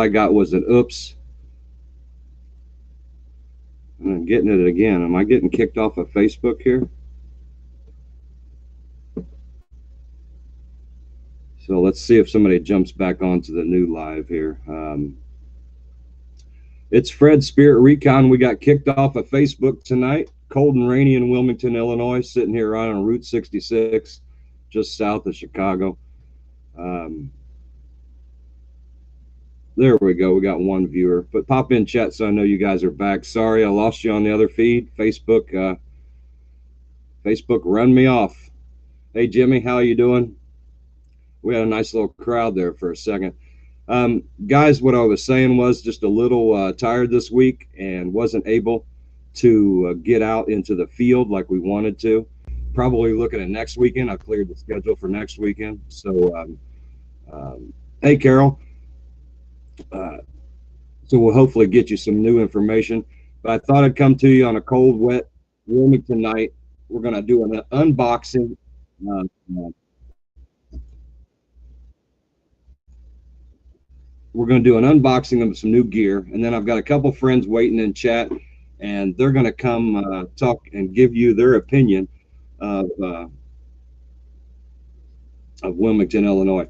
I got was an oops. And I'm getting it again. Am I getting kicked off of Facebook here? So let's see if somebody jumps back onto the new live here. It's Fred Spirit Recon. We got kicked off of Facebook tonight. Cold and rainy in Wilmington, Illinois. Sitting here right on Route 66, just south of Chicago. There we go. We got one viewer. But pop in chat so I know you guys are back. Sorry I lost you on the other feed. Facebook run me off. Hey, Jimmy, how you doing? We had a nice little crowd there for a second. Guys, what I was saying was just a little tired this week and wasn't able to get out into the field like we wanted to. Probably looking at next weekend. I cleared the schedule for next weekend. So, hey, Carol. So we'll hopefully get you some new information. But I thought I'd come to you on a cold, wet Wilmington night. We're going to do an unboxing. We're going to do an unboxing of some new gear, and then I've got a couple friends waiting in chat, and they're going to come talk and give you their opinion of Wilmington, Illinois.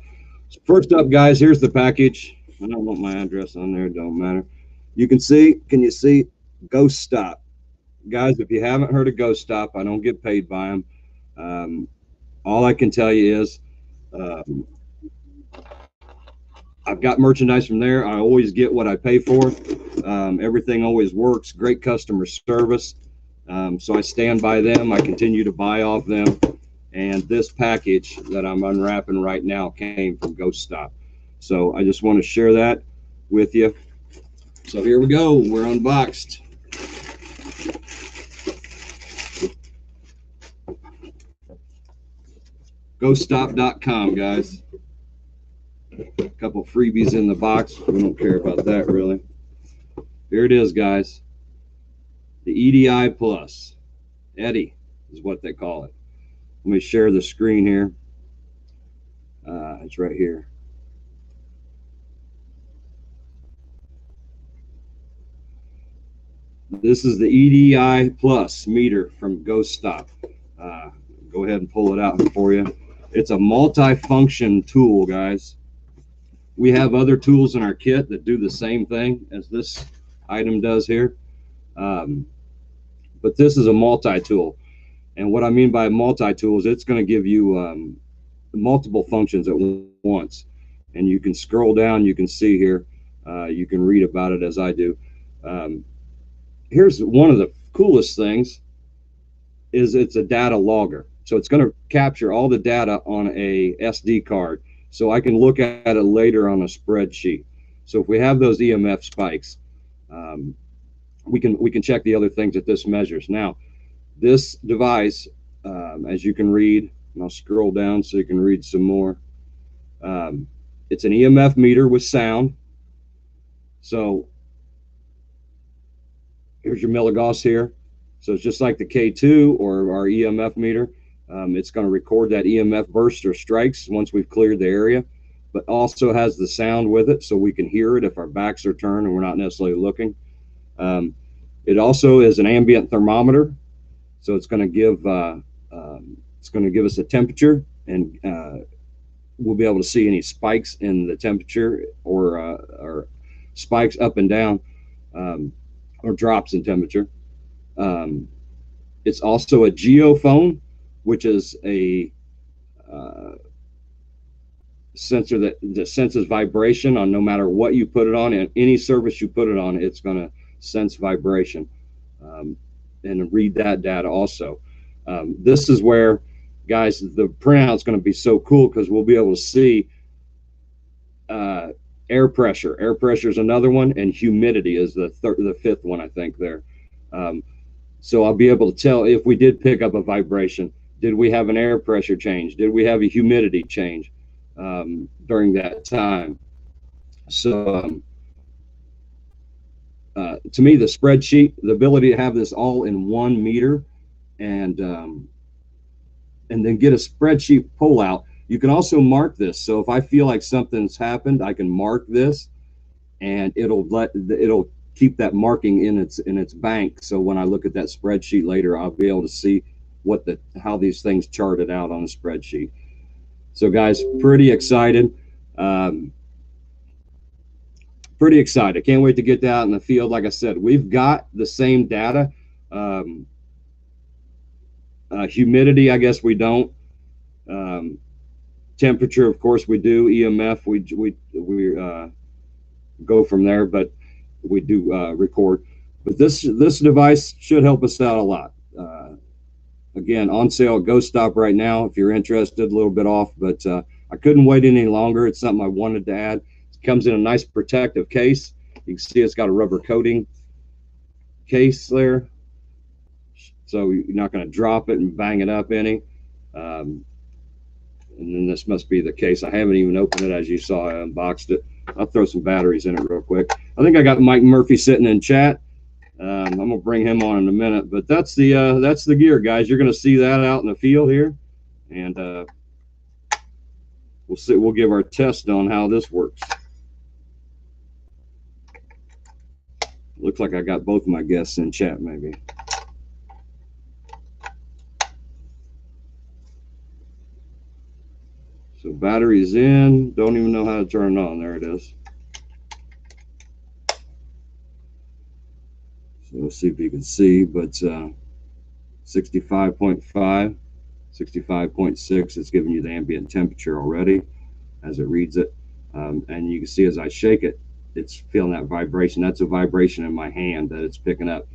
So first up, guys, here's the package. I don't want my address on there. It don't matter. You can see. Can you see? Ghost Stop, guys. If you haven't heard of Ghost Stop, I don't get paid by them. All I can tell you is I've got merchandise from there. I always get what I pay for. Everything always works. Great customer service. So I stand by them. I continue to buy off them. And this package that I'm unwrapping right now came from Ghost Stop. So I just want to share that with you. So here we go. We're unboxed. GhostStop.com, guys. A couple freebies in the box. We don't care about that really. Here it is, guys. The EDI Plus. Eddie is what they call it. Let me share the screen here. It's right here. This is the EDI Plus meter from Ghost Stop. Go ahead and pull it out for you. It's a multi-function tool, guys. We have other tools in our kit that do the same thing as this item does here. But this is a multi-tool. And what I mean by multi-tool is it's going to give you multiple functions at once. And you can scroll down, you can see here, you can read about it as I do. Here's one of the coolest things is it's a data logger. So it's going to capture all the data on a SD card. So I can look at it later on a spreadsheet. So if we have those EMF spikes, we can check the other things that this measures. Now, this device, as you can read, and I'll scroll down so you can read some more. It's an EMF meter with sound. So here's your milligauss here. So it's just like the K2 or our EMF meter. It's going to record that EMF burst or strikes once we've cleared the area, but also has the sound with it so we can hear it if our backs are turned and we're not necessarily looking. It also is an ambient thermometer, so it's going to give us a temperature, and we'll be able to see any spikes in the temperature or spikes up and down or drops in temperature. It's also a geophone, which is a sensor that senses vibration on no matter what you put it on, and any surface you put it on, it's going to sense vibration and read that data also. This is where, guys, the printout's going to be so cool because we'll be able to see air pressure. Air pressure is another one, and humidity is the fifth one, I think, there. So I'll be able to tell if we did pick up a vibration. Did we have an air pressure change? Did we have a humidity change during that time? So to me, the spreadsheet, the ability to have this all in one meter and then get a spreadsheet pullout. You can also mark this. So if I feel like something's happened, I can mark this and it'll keep that marking in its bank. So when I look at that spreadsheet later, I'll be able to see how these things charted out on a spreadsheet. So guys, pretty excited. Pretty excited. Can't wait to get that out in the field. Like I said, we've got the same data. Humidity, I guess we don't. Temperature, of course, we do. EMF, we go from there, but we do record. But this device should help us out a lot. Again, on sale at Ghost Stop right now if you're interested. A little bit off, but I couldn't wait any longer. It's something I wanted to add. It comes in a nice protective case. You can see it's got a rubber coating case there, so you're not going to drop it and bang it up any. And then this must be the case. I haven't even opened it, as you saw. I unboxed it. I'll throw some batteries in it real quick. I think I got Mike Murphy sitting in chat. I'm gonna bring him on in a minute, but that's the gear, guys. You're gonna see that out in the field here, and we'll give our test on how this works. Looks like I got both of my guests in chat, maybe. So battery's in. Don't even know how to turn it on. There it is. So let's see if you can see, but 65.5, 65.6, it's giving you the ambient temperature already as it reads it. And you can see as I shake it, it's feeling that vibration. That's a vibration in my hand that it's picking up.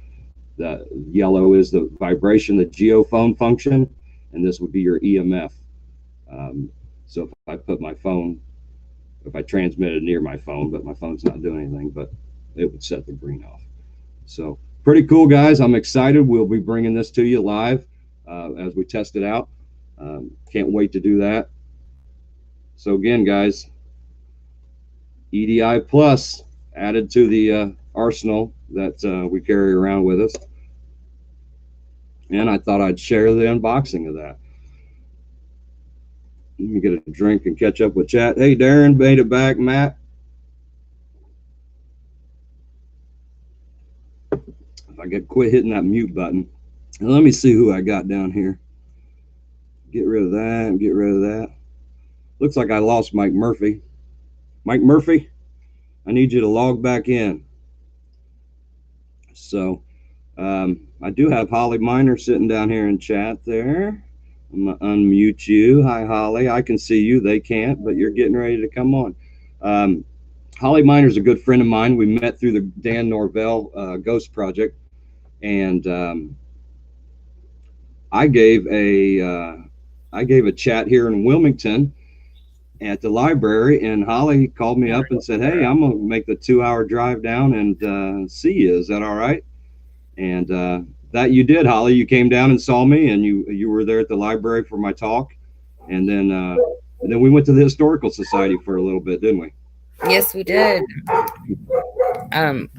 The yellow is the vibration, the geophone function, and this would be your EMF. So if I put my phone, if I transmitted near my phone, but my phone's not doing anything, but it would set the green off. So pretty cool, guys. I'm excited. We'll be bringing this to you live as we test it out. Can't wait to do that. So again, guys, EDI Plus added to the arsenal that we carry around with us. And I thought I'd share the unboxing of that. Let me get a drink and catch up with chat. Hey, Darren, made it back. Matt. If I could quit hitting that mute button. And let me see who I got down here. Get rid of that and get rid of that. Looks like I lost Mike Murphy. Mike Murphy, I need you to log back in. So I do have Holly Miner sitting down here in chat there. I'm going to unmute you. Hi, Holly. I can see you. They can't, but you're getting ready to come on. Holly Miner's a good friend of mine. We met through the Dan Norvell Ghost Project. And I gave a chat here in Wilmington at the library, and Holly called me up and said, hey, I'm gonna make the 2-hour drive down and see you. Is that all right? And that you did, Holly. You came down and saw me, and you were there at the library for my talk, and then we went to the Historical Society for a little bit, didn't we? Yes, we did.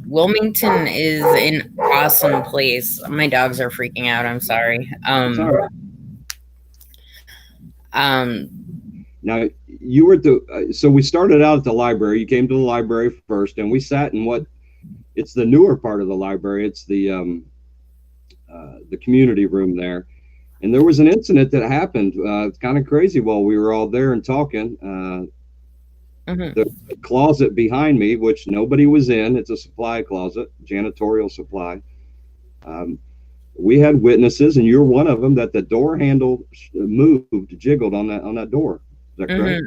Wilmington is an awesome place. My dogs are freaking out. I'm sorry. Now you were so we started out at the library. You came to the library first, and we sat in it's the newer part of the library. It's the community room there, and there was an incident that happened. It's kind of crazy while we were all there and talking. The closet behind me, which nobody was in, it's a supply closet, janitorial supply. We had witnesses, and you're one of them, that the door handle moved, jiggled on that door. Is that correct?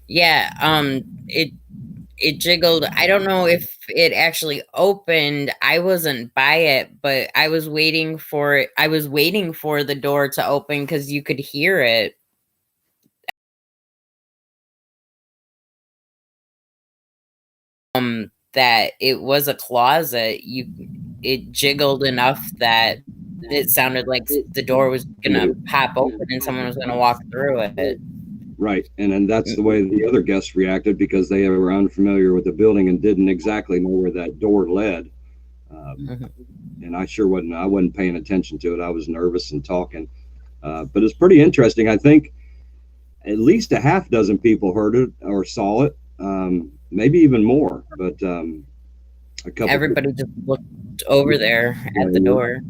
Yeah. It jiggled. I don't know if it actually opened. I wasn't by it, but I was waiting for it. I was waiting for the door to open because you could hear it. That it was a closet. It jiggled enough that it sounded like the door was gonna pop open and someone was gonna walk through it. Right, and then that's the way the other guests reacted, because they were unfamiliar with the building and didn't exactly know where that door led. And I sure wasn't. I wasn't paying attention to it. I was nervous and talking, but it's pretty interesting. I think at least a half dozen people heard it or saw it. maybe even more, but a couple. Everybody just looked over there at the door.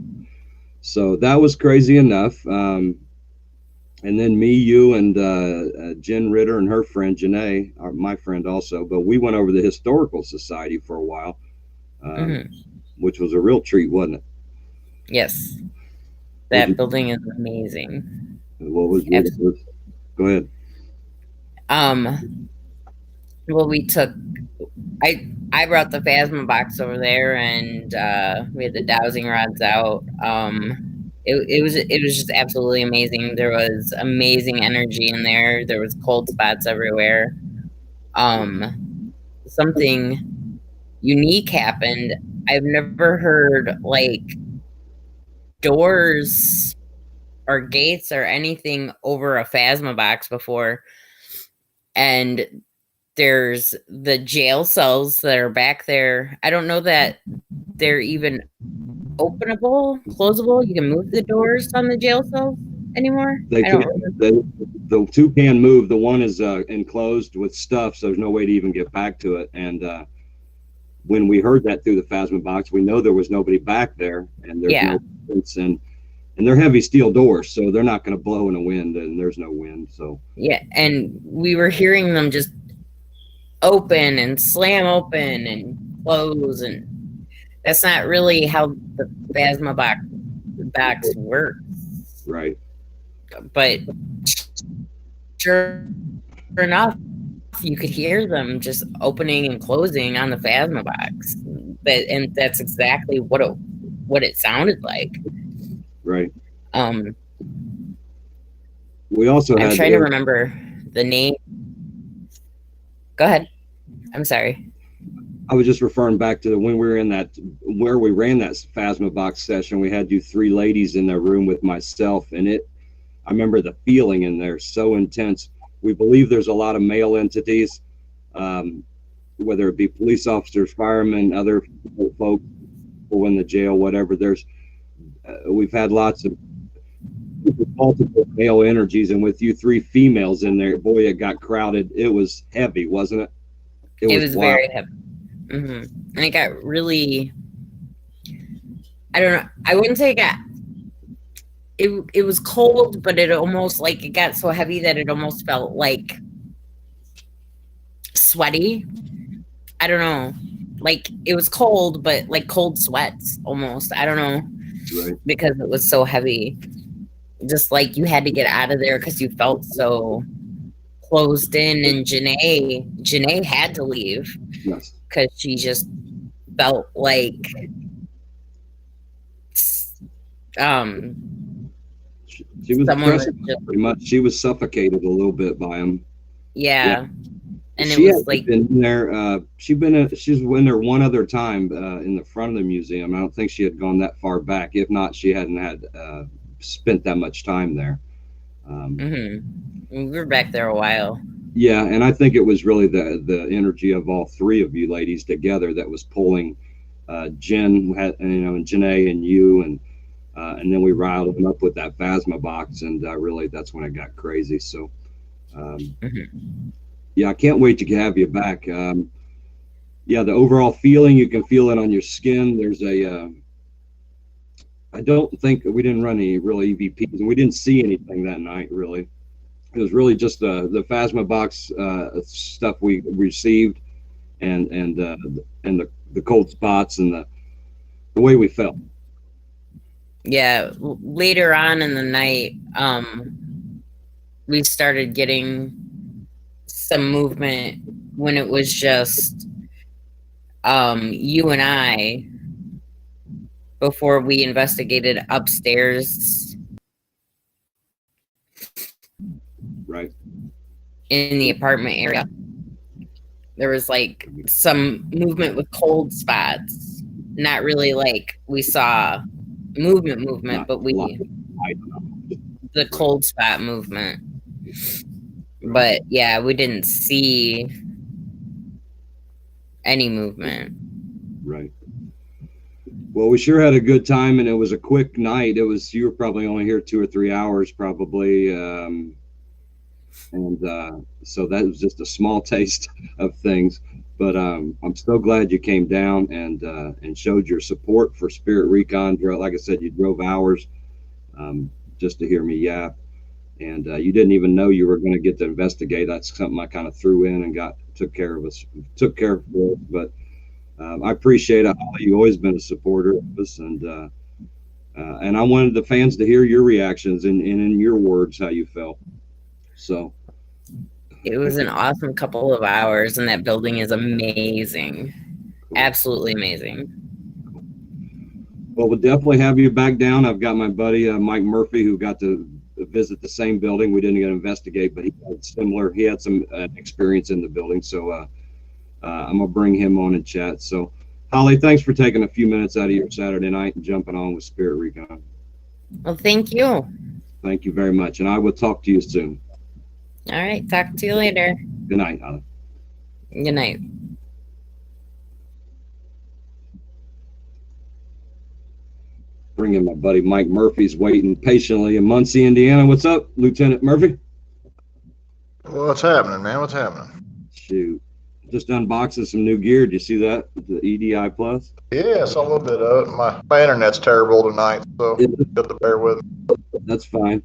So that was crazy enough. And then me, you, and Jen Ritter and her friend Janae, my friend also, but we went over to the Historical Society for a while, which was a real treat, wasn't it? Yes. That building is amazing. What was your, go ahead. Well, I brought the Phasma box over there, and we had the dowsing rods out. It was just absolutely amazing. There was amazing energy in there. There was cold spots everywhere. Something unique happened. I've never heard like doors or gates or anything over a Phasma box before. And there's the jail cells that are back there. I don't know that they're even openable, closable. You can move the doors on the jail cells anymore. The two can move. The one is enclosed with stuff, so there's no way to even get back to it. And when we heard that through the Phasma box, we know there was nobody back there, and there's no fence, and they're heavy steel doors, so they're not going to blow in a wind, and there's no wind. So yeah, and we were hearing them just open and slam open and close, and that's not really how the Phasma box works. Right. But sure enough, you could hear them just opening and closing on the Phasma box. And that's exactly what it sounded like. Right. We also I'm trying to remember the name. Go ahead. I'm sorry. I was just referring back to when we were where we ran that Phasma box session. We had you three ladies in the room with myself, and I remember the feeling in there so intense. We believe there's a lot of male entities, whether it be police officers, firemen, other folks, people in the jail, whatever. We've had lots of multiple male energies, and with you three females in there, boy, it got crowded. It was heavy, wasn't it? It was very heavy. And it got really, I don't know, I wouldn't say it was cold, but it almost like it got so heavy that it almost felt like sweaty. I don't know, like it was cold, but like cold sweats almost. I don't know, right. Because it was so heavy, just like you had to get out of there because you felt so closed in. And Janae had to leave. Yes. Because she just felt like she was pretty much. She was suffocated a little bit by him. Yeah. And she it was like been in there. She's been there one other time in the front of the museum. I don't think she had gone that far back. If not, she hadn't had spent that much time there. We were back there a while. Yeah, and I think it was really the energy of all three of you ladies together that was pulling Jen, and Janae and you, and then we riled them up with that Phasma box, and really that's when it got crazy. So, yeah, I can't wait to have you back. Yeah, the overall feeling, you can feel it on your skin. There's I don't think we didn't run any real EVPs, and we didn't see anything that night really. It was really just the Phasma box stuff we received, and the cold spots and the way we felt. Yeah, later on in the night, we started getting some movement when it was just you and I, before we investigated upstairs. Right. In the apartment area, there was like some movement with cold spots. Not really like we saw movement, but the cold spot movement. But yeah, we didn't see any movement. Right. Well, we sure had a good time, and it was a quick night. You were probably only here 2 or 3 hours, probably. And so that was just a small taste of things. But I'm so glad you came down and showed your support for Spirit Recon. Like I said, you drove hours just to hear me yap, and you didn't even know you were going to get to investigate. That's something I kind of threw in and took care of us. But I appreciate it. Holly, you've always been a supporter of us, and I wanted the fans to hear your reactions and in your words how you felt. So it was an awesome couple of hours, and that building is amazing. Cool. Absolutely amazing. Well, we'll definitely have you back down. I've got my buddy Mike Murphy, who got to visit the same building. We didn't get to investigate, but he had some experience in the building. So I'm gonna bring him on and chat. So Holly, thanks for taking a few minutes out of your Saturday night and jumping on with Spirit Recon. Well, thank you. Thank you very much, and I will talk to you soon. All right, talk to you later. Good night, Holly. Good night. Bring in my buddy Mike Murphy's waiting patiently in Muncie, Indiana. What's up, Lieutenant Murphy? What's happening, man? What's happening? Shoot. Just unboxing some new gear. Did you see that? The EDI Plus? Yeah, I saw a little bit of it. My internet's terrible tonight, so you have to bear with me. That's fine.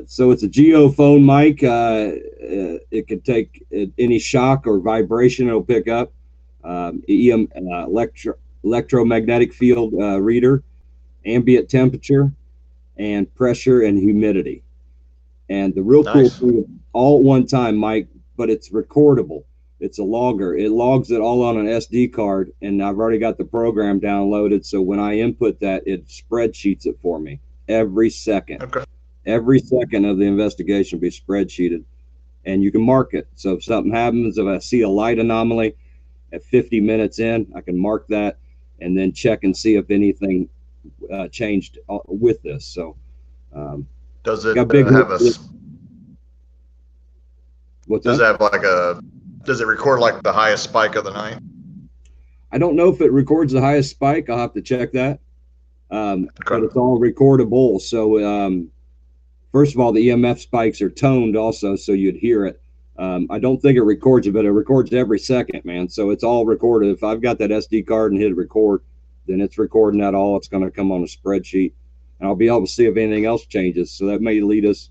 So it's a Geo phone mic. It can take any shock or vibration it'll pick up. Electromagnetic field reader, ambient temperature, and pressure and humidity. And the real cool thing, all at one time, Mike, but it's recordable. It's a logger. It logs it all on an SD card, and I've already got the program downloaded. So when I input that, it spreadsheets it for me every second. Okay. Every second of the investigation will be spreadsheeted, and you can mark it. So if something happens, if I see a light anomaly at 50 minutes in, I can mark that and then check and see if anything changed with this. So does it have a? What's does that? it have like a? Does it record like the highest spike of the night? I don't know if it records the highest spike. I'll have to check that. But it's all recordable. So first of all, the EMF spikes are toned also, so you'd hear it. I don't think it records it, but it records every second, man. So it's all recorded. If I've got that SD card and hit record, then it's recording that all. It's going to come on a spreadsheet, and I'll be able to see if anything else changes. So that may lead us,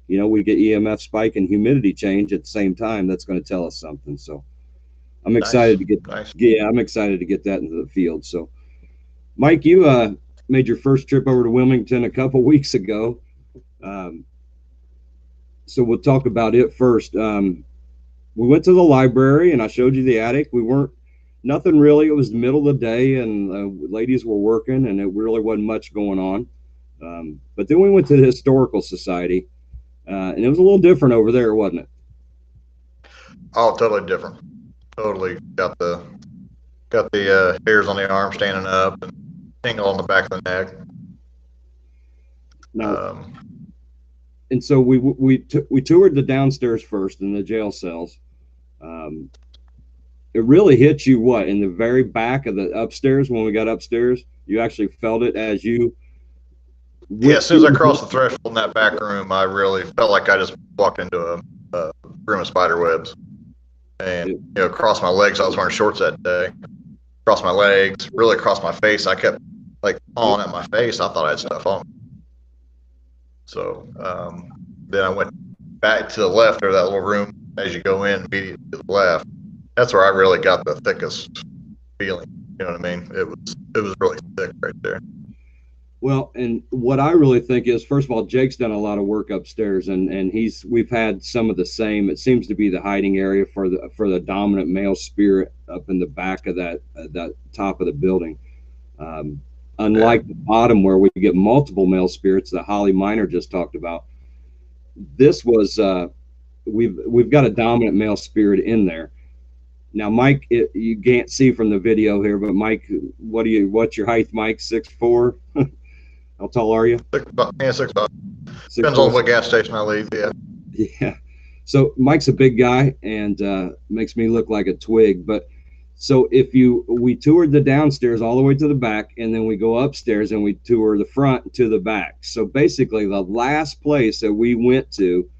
we get EMF spike and humidity change at the same time. That's going to tell us something. So I'm excited to get, I'm excited to get that into the field. So Mike, you made your first trip over to Wilmington a couple weeks ago. So we'll talk about it first. We went to the library and I showed you the attic. Nothing really. It was the middle of the day and ladies were working and it really wasn't much going on. But then we went to the Historical Society and it was a little different over there, wasn't it? Oh, totally different. Totally got the hairs on the arm standing up and tingle on the back of the neck. No. And so we toured the downstairs first in the jail cells. It really hit you in the very back of the upstairs. When we got upstairs, you actually felt it as you. Yeah, as soon as I crossed the threshold in that back room, I really felt like I just walked into a room of spider webs. And across my legs, I was wearing shorts that day. Across my legs, really across my face, I kept pawing at my face. I thought I had stuff on me. So then I went back to the left of that little room. As you go in, immediately to the left, that's where I really got the thickest feeling. You know what I mean? It was really thick right there. Well, and what I really think is, first of all, Jake's done a lot of work upstairs, and we've had some of the same. It seems to be the hiding area for the dominant male spirit up in the back of that top of the building. Unlike the bottom where we get multiple male spirits that Holly Miner just talked about, this was we've got a dominant male spirit in there. Now, Mike, you can't see from the video here, but Mike, what's your height, Mike? 6'4"? How tall are you? 6'5". Depends on what gas station I leave. Yeah. So Mike's a big guy and makes me look like a twig. But so we toured the downstairs all the way to the back, and then we go upstairs and we tour the front to the back. So basically, the last place that we went to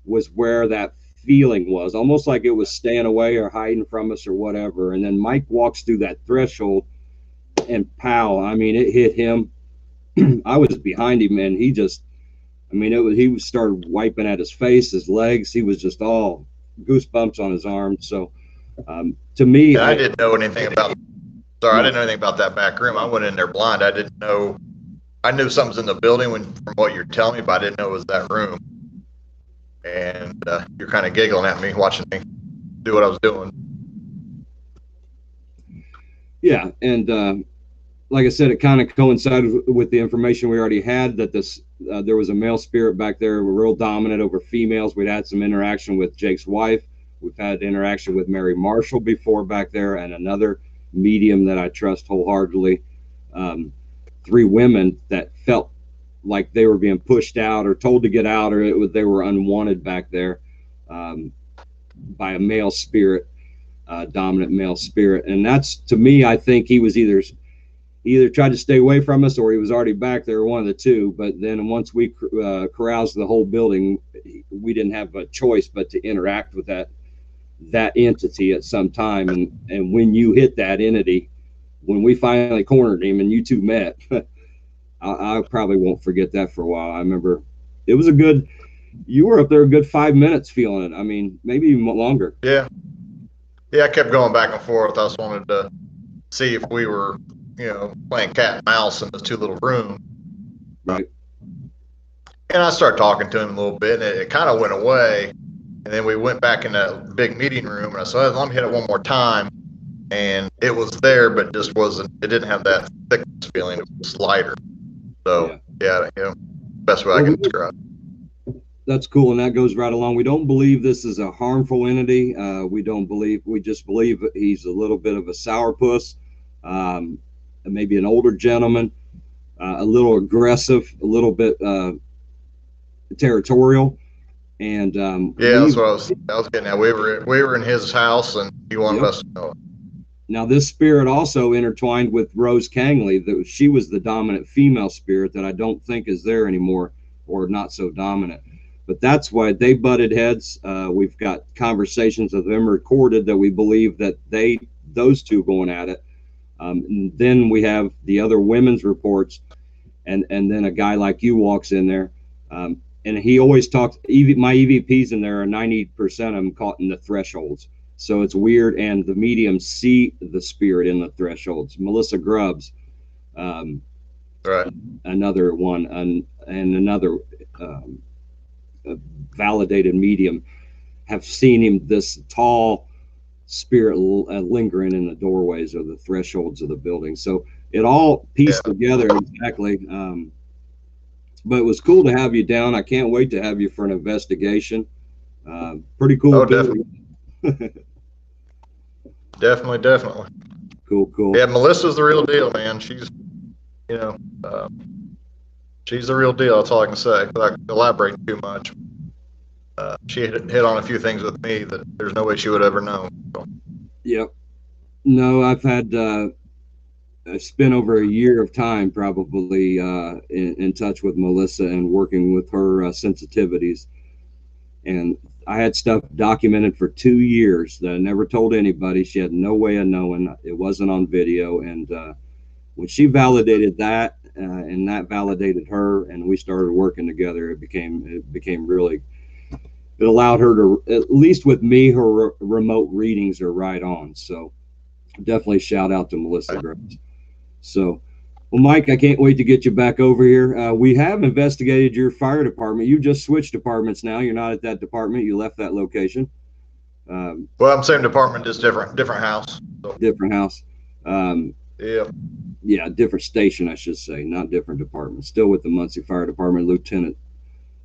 was where that feeling was, almost like it was staying away or hiding from us or whatever. And then Mike walks through that threshold, and pow, I mean, it hit him. I was behind him, and he just, I mean, he started wiping at his face, his legs. He was just all goosebumps on his arms. So to me, I didn't know anything about. Sorry, I didn't know anything about that back room. I went in there blind. I didn't know. I knew something's in the building from what you're telling me, but I didn't know it was that room. And you're kind of giggling at me, watching me do what I was doing. Yeah, and like I said, it kind of coincided with the information we already had that there was a male spirit back there, real dominant over females. We'd had some interaction with Jake's wife. We've had interaction with Mary Marshall before back there, and another medium that I trust wholeheartedly. 3 women that felt like they were being pushed out or told to get out, or they were unwanted back there by a male spirit, dominant male spirit. And that's, to me, I think he was either tried to stay away from us or he was already back there, one of the two. But then once we caroused the whole building, we didn't have a choice but to interact with that entity at some time. And when you hit that entity, when we finally cornered him and you two met, I probably won't forget that for a while. I remember it was you were up there a good 5 minutes feeling it. I mean, maybe even longer. Yeah. I kept going back and forth. I just wanted to see if we were, playing cat and mouse in this 2 little room. Right. And I started talking to him a little bit, and it kind of went away. And then we went back in that big meeting room, and I said, let me hit it one more time. And it was there, but it didn't have that thickness feeling. It was lighter. So, yeah, best way I can describe it. That's cool, and that goes right along. We don't believe this is a harmful entity. We just believe he's a little bit of a sourpuss, maybe an older gentleman, a little aggressive, a little bit territorial. And that's what I was getting at. We were in his house, and he wanted us to know it. Now, this spirit also intertwined with Rose Kangley. She was the dominant female spirit that I don't think is there anymore, or not so dominant. But that's why they butted heads. We've got conversations of them recorded that we believe that those two going at it. And then we have the other women's reports, and then a guy like you walks in there. And he always talks, my EVPs in there are 90% of them caught in the thresholds. So it's weird, and the mediums see the spirit in the thresholds. Melissa Grubbs, right, another one, and another validated medium have seen him, this tall spirit lingering in the doorways or the thresholds of the building. So it all pieced together exactly. But it was cool to have you down. I can't wait to have you for an investigation. Pretty cool. Oh, definitely. Definitely. Cool. Yeah, Melissa's the real deal, man. She's, she's the real deal. That's all I can say. Without elaborating too much. She hit on a few things with me that there's no way she would ever know. So. Yep. No, I've had I spent over a year of time probably in touch with Melissa and working with her sensitivities. And I had stuff documented for 2 years that I never told anybody. She had no way of knowing. It wasn't on video. And when she validated that, and that validated her, and we started working together, it became really, it allowed her to, at least with me, her remote readings are right on. So definitely shout out to Melissa Groves. So, well, Mike, I can't wait to get you back over here. We have investigated your fire department. You just switched departments now. You're not at that department. You left that location. Well, I'm same department, just different house. So. Different house. Yeah, different station, I should say, not different department. Still with the Muncie Fire Department, lieutenant.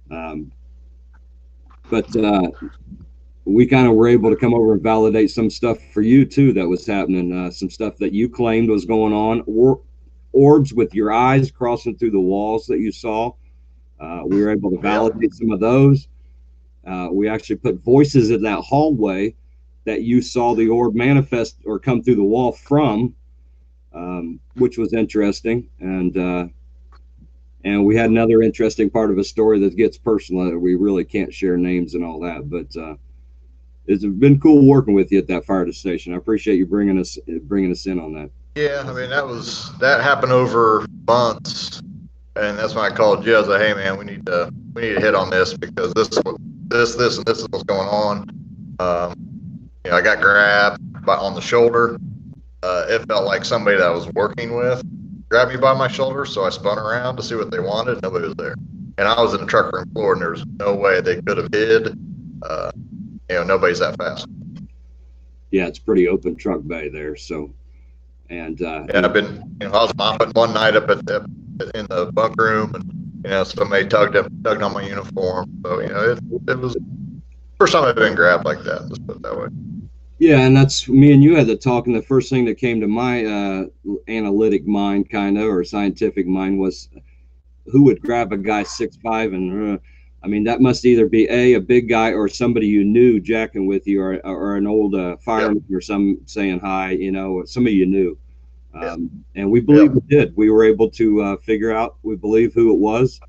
But we kind of were able to come over and validate some stuff for you too that was happening. Some stuff that you claimed was going on, or orbs with your eyes crossing through the walls that you saw. We were able to validate some of those. We actually put voices in that hallway that you saw the orb manifest or come through the wall from, which was interesting. And we had another interesting part of a story that gets personal. We really can't share names and all that, but it's been cool working with you at that fire station. I appreciate you bringing us in on that. Yeah, I mean that happened over months, and that's when I called you. I was like, "Hey, man, we need to hit on this because this and this is what's going on." I got grabbed on the shoulder. It felt like somebody that I was working with grabbed me by my shoulder, so I spun around to see what they wanted. Nobody was there, and I was in the truck room floor, and there was no way they could have hid. Nobody's that fast. Yeah, it's pretty open truck bay there. So, and I've been, I was mopping one night up in the bunk room, and somebody tugged on my uniform. So it was the first time I've been grabbed like that. Let's put it that way. Yeah, and that's me and you had the talk, and the first thing that came to my analytic mind, kind of, or scientific mind, was who would grab a guy 6'5" and I mean, that must either be a big guy or somebody you knew jacking with you, or an old fireman or some saying hi, somebody you knew. And we believe we did. We were able to figure out, we believe, who it was.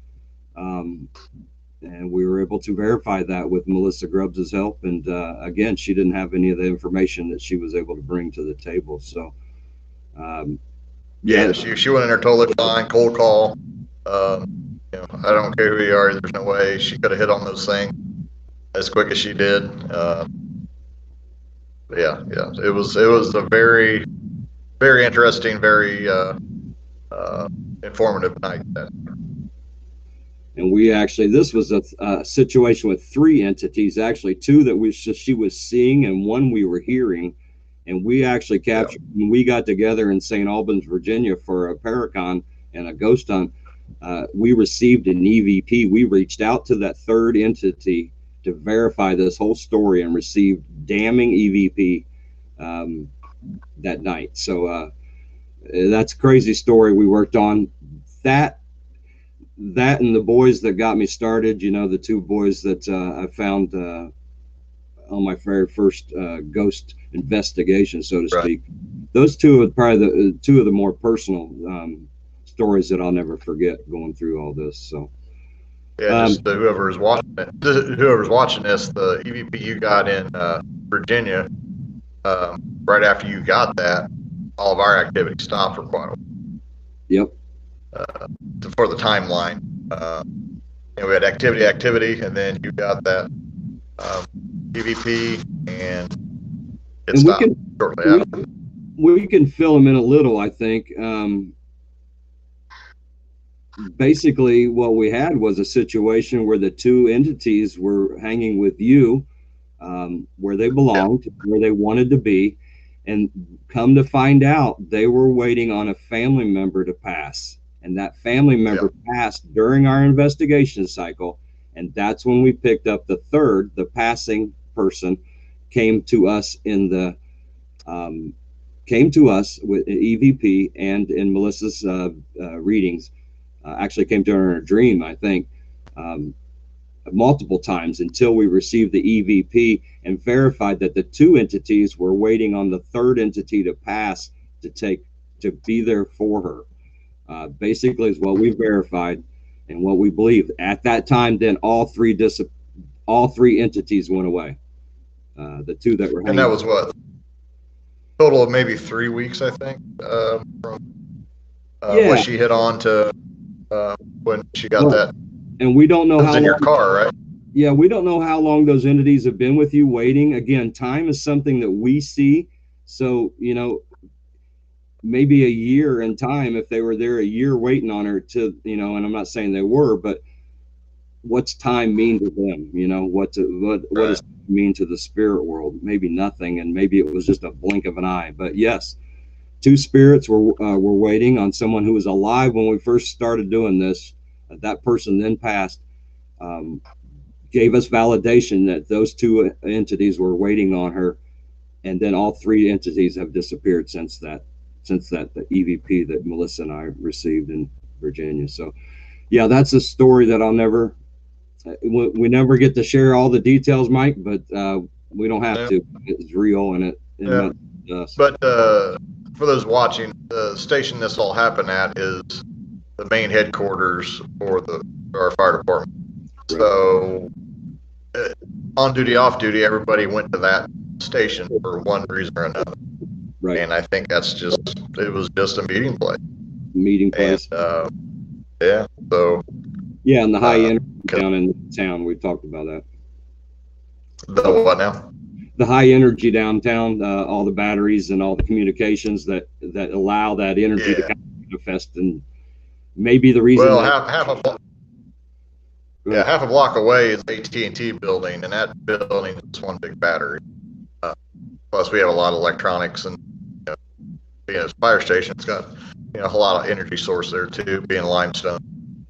And we were able to verify that with Melissa Grubbs' help. And again, she didn't have any of the information that she was able to bring to the table. So, she went in there totally fine, cold call. I don't care who you are. There's no way she could have hit on those things as quick as she did. It was a very, very interesting, very informative night. And we actually, this was a situation with 3 entities, actually 2 that she was seeing and 1 we were hearing. And we actually captured, when we got together in St. Albans, Virginia for a Paracon and a ghost hunt, we received an EVP. We reached out to that 3rd entity to verify this whole story and received damning EVP that night. So that's a crazy story we worked on. That and the boys that got me started, the 2 boys that I found on my very first ghost investigation, so to speak. Those 2 are probably the 2 of the more personal stories that I'll never forget going through all this. So just whoever's watching this, the EVP you got in Virginia, right after you got that, all of our activity stopped for quite a while. Yep. For the timeline, we had activity, and then you got that EVP, and it stopped shortly after. We can fill them in a little, I think. Basically, what we had was a situation where the 2 entities were hanging with you, where they belonged, where they wanted to be, and come to find out, they were waiting on a family member to pass, and that family member passed during our investigation cycle, and that's when we picked up the 3rd, the passing person, came to us with EVP and in Melissa's readings. Actually came to her in a dream, I think, multiple times, until we received the EVP and verified that the 2 entities were waiting on the 3rd entity to pass to be there for her. Basically is what we verified and what we believed at that time. Then all 3 entities went away. The 2 that were hanging. And that was what, total of maybe 3 weeks, I think, from what she hit on to when she got that. And we don't know how in your car, right? Yeah, we don't know how long those entities have been with you waiting. Again, time is something that we see. So, maybe a year in time, if they were there a year waiting on her to, and I'm not saying they were, but what's time mean to them? What does it mean to the spirit world? Maybe nothing, and maybe it was just a blink of an eye. But yes, 2 spirits were waiting on someone who was alive when we first started doing this. That person then passed, gave us validation that those 2 entities were waiting on her, and then all 3 entities have disappeared since that the EVP that Melissa and I received in Virginia. So yeah, that's a story that I'll never, we never get to share all the details, Mike, but we don't have to. It's real, and it. But for those watching, the station this all happened at is the main headquarters for our fire department. Right. So on duty, off duty, everybody went to that station for one reason or another. Right. And I think it was just a meeting place. Meeting place. And, yeah. So. Yeah, and the high energy down in town. We've talked about that. The what now? The high energy downtown, all the batteries and all the communications that allow that energy to kind of manifest, and maybe the reason. Well, half a block away is AT&T building, and that building is one big battery. Plus, we have a lot of electronics, and being a fire station, it's got a lot of energy source there too, being limestone.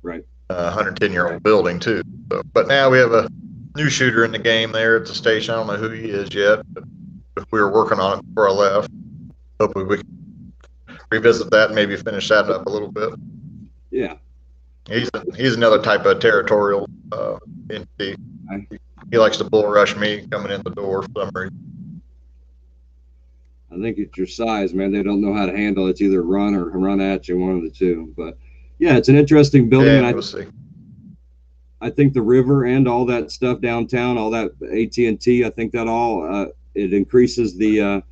Right. 110-year-old building too. So, but now we have a new shooter in the game there at the station. I don't know who he is yet, but we were working on it before I left. Hopefully we can revisit that and maybe finish that up a little bit. Yeah. He's another type of territorial entity. He likes to bull rush me coming in the door for some reason. I think it's your size, man. They don't know how to handle it. It's either run or run at you, one of the two. But yeah, it's an interesting building. Yeah, and we'll see. I think the river and all that stuff downtown, all that AT&T, I think that all it increases it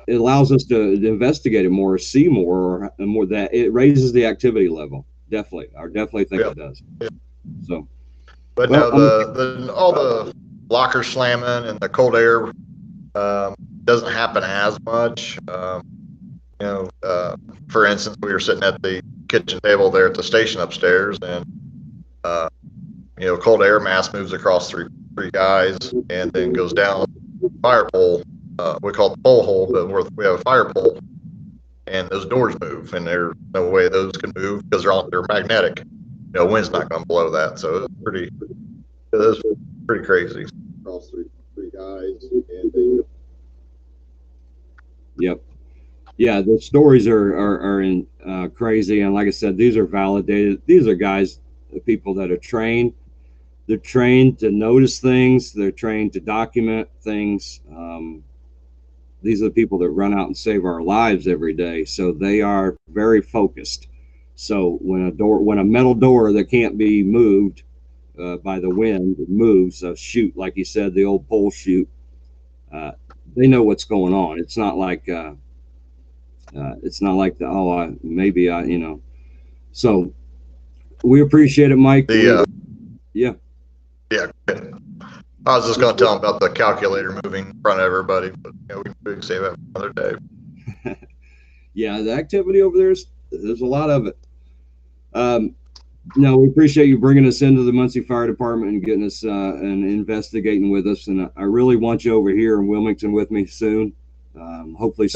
allows us to investigate it more, see more, and more, that it raises the activity level. Definitely, I definitely think it does. Yeah. So, but now all the lockers slamming and the cold air doesn't happen as much. For instance, we were sitting at the kitchen table there at the station upstairs, and cold air mass moves across three guys and then goes down fire pole. We call it the pole hole, but we have a fire pole, and those doors move, and there's no way those can move because they're magnetic. Wind's not going to blow that, so it's pretty crazy. Across three guys, and then. Yep. Yeah, the stories are crazy, and like I said, these are validated. These are guys, people that are trained. They're trained to notice things. They're trained to document things. These are the people that run out and save our lives every day. So they are very focused. So when a metal door that can't be moved by the wind moves, a chute, like you said, the old pole chute, they know what's going on. It's not like So we appreciate it, Mike. Yeah. I was just going to tell him about the calculator moving in front of everybody, but we can save that for another day. Yeah, the activity over there's a lot of it. No, we appreciate you bringing us into the Muncie Fire Department and getting us and investigating with us. And I really want you over here in Wilmington with me soon. Hopefully,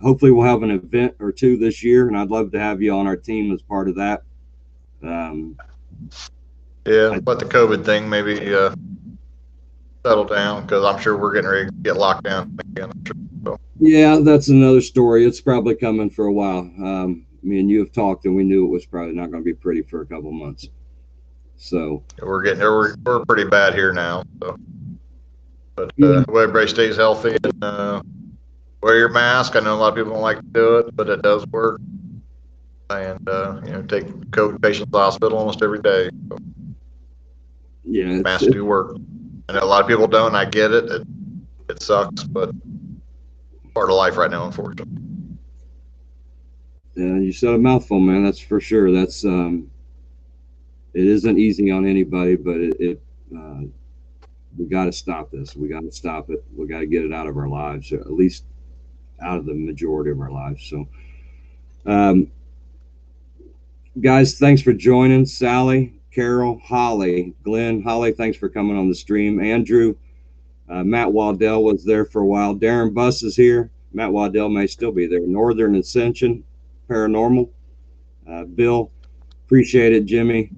hopefully we'll have an event or two this year, and I'd love to have you on our team as part of that. Let the COVID thing maybe settle down, because I'm sure we're getting ready to get locked down again. So. Yeah, that's another story. It's probably coming for a while. Me and you have talked, and we knew it was probably not going to be pretty for a couple months. So we're pretty bad here now. So, but everybody stays healthy and wear your mask. I know a lot of people don't like to do it, but it does work. And take COVID patients to the hospital almost every day. So. Yeah, masks do work. I know a lot of people don't. I get it. It sucks, but part of life right now, unfortunately. Yeah, you said a mouthful, man. That's for sure. That's it isn't easy on anybody, but we got to stop this. We got to stop it. We got to get it out of our lives, or at least out of the majority of our lives. So, guys, thanks for joining. Sally, Carol, Holly, Glenn, Holly, thanks for coming on the stream. Andrew, Matt Waddell was there for a while. Darren Buss is here. Matt Waddell may still be there. Northern Ascension Paranormal. Bill, appreciate it. Jimmy,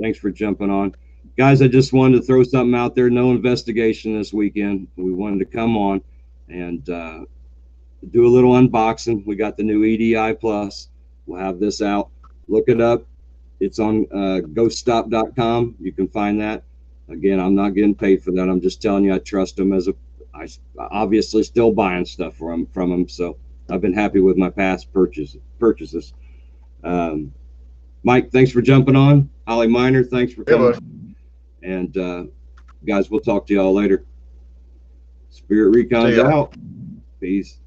thanks for jumping on. Guys, I just wanted to throw something out there. No investigation this weekend. We wanted to come on and do a little unboxing. We got the new EDI Plus. We'll have this out. Look it up. It's on ghoststop.com. You can find that. Again, I'm not getting paid for that. I'm just telling you I trust them I obviously still buying stuff from them. So I've been happy with my past purchases. Mike, thanks for jumping on. Holly Miner, thanks for coming. And guys, we'll talk to y'all later. Spirit Recon's out. Peace.